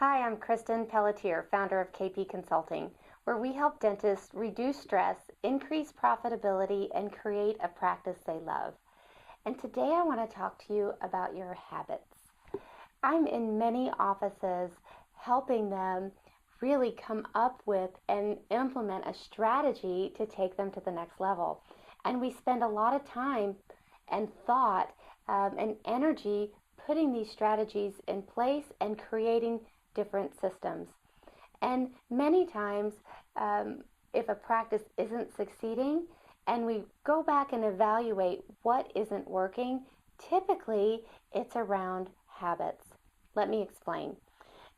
Hi, I'm Kristin Pelletier, founder of KP Consulting, where we help dentists reduce stress, increase profitability, and create a practice they love. And today I want to talk to you about your habits. I'm in many offices helping them really come up with and implement a strategy to take them to the next level. And we spend a lot of time and thought and energy putting these strategies in place and creating different systems. And many times, if a practice isn't succeeding and we go back and evaluate what isn't working, typically it's around habits. Let me explain.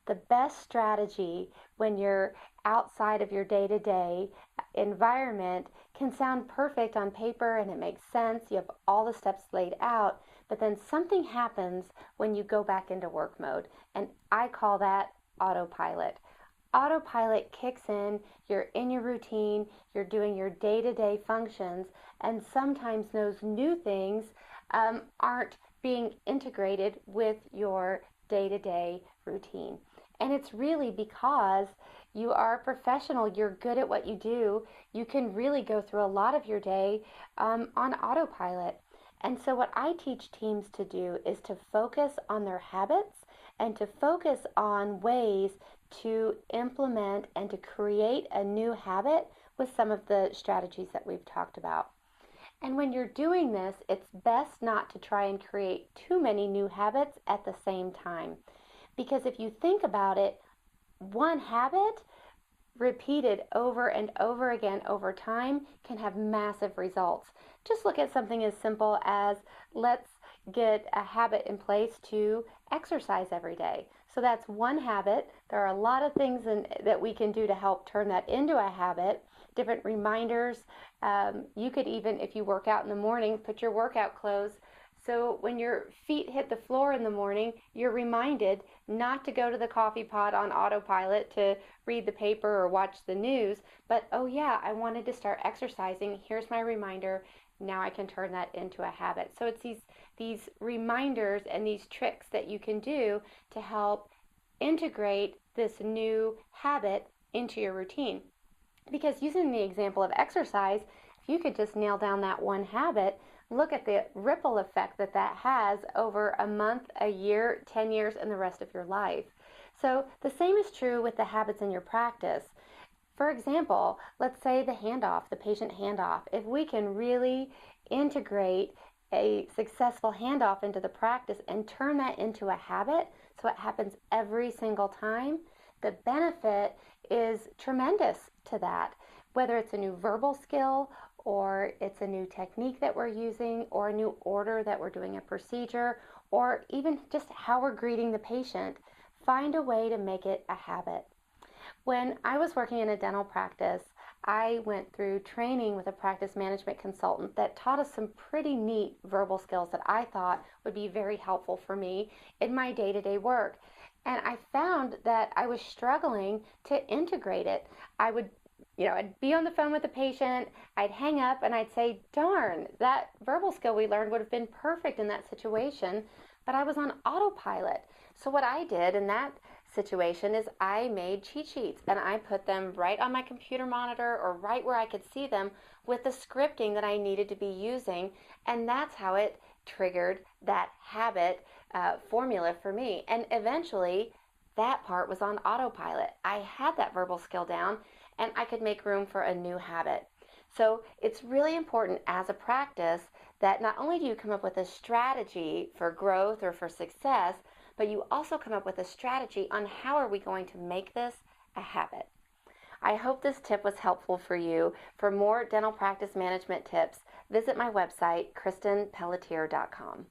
The best strategy when you're outside of your day-to-day environment can sound perfect on paper and it makes sense. You have all the steps laid out, but then something happens when you go back into work mode, and I call that autopilot. Autopilot kicks in, you're in your routine, you're doing your day-to-day functions, and sometimes those new things aren't being integrated with your day-to-day routine. And it's really because you are a professional, you're good at what you do, you can really go through a lot of your day on autopilot. And so what I teach teams to do is to focus on their habits and to focus on ways to implement and to create a new habit with some of the strategies that we've talked about. And when you're doing this, it's best not to try and create too many new habits at the same time. Because if you think about it, one habit repeated over and over again over time can have massive results. Just look at something as simple as let's get a habit in place to exercise every day. So that's one habit. There are a lot of things that we can do to help turn that into a habit. Different reminders. You could even, if you work out in the morning, put your workout clothes. So when your feet hit the floor in the morning, you're reminded not to go to the coffee pot on autopilot to read the paper or watch the news, but oh yeah, I wanted to start exercising. Here's my reminder. Now I can turn that into a habit. So it's these reminders and these tricks that you can do to help integrate this new habit into your routine. Because using the example of exercise, if you could just nail down that one habit, look at the ripple effect that that has over a month, a year, 10 years, and the rest of your life. So the same is true with the habits in your practice. For example, let's say the handoff, the patient handoff. If we can really integrate a successful handoff into the practice and turn that into a habit so it happens every single time, the benefit is tremendous to that. Whether it's a new verbal skill or it's a new technique that we're using or a new order that we're doing a procedure or even just how we're greeting the patient, find a way to make it a habit. When I was working in a dental practice, I went through training with a practice management consultant that taught us some pretty neat verbal skills that I thought would be very helpful for me in my day-to-day work. And I found that I was struggling to integrate it. I'd be on the phone with the patient, I'd hang up and I'd say, darn, that verbal skill we learned would have been perfect in that situation, but I was on autopilot. So what I did in that situation is I made cheat sheets and I put them right on my computer monitor or right where I could see them with the scripting that I needed to be using, and that's how it triggered that habit formula for me. And eventually that part was on autopilot. I had that verbal skill down and I could make room for a new habit. So it's really important as a practice that not only do you come up with a strategy for growth or for success, but you also come up with a strategy on how are we going to make this a habit. I hope this tip was helpful for you. For more dental practice management tips, visit my website, KristinPelletier.com.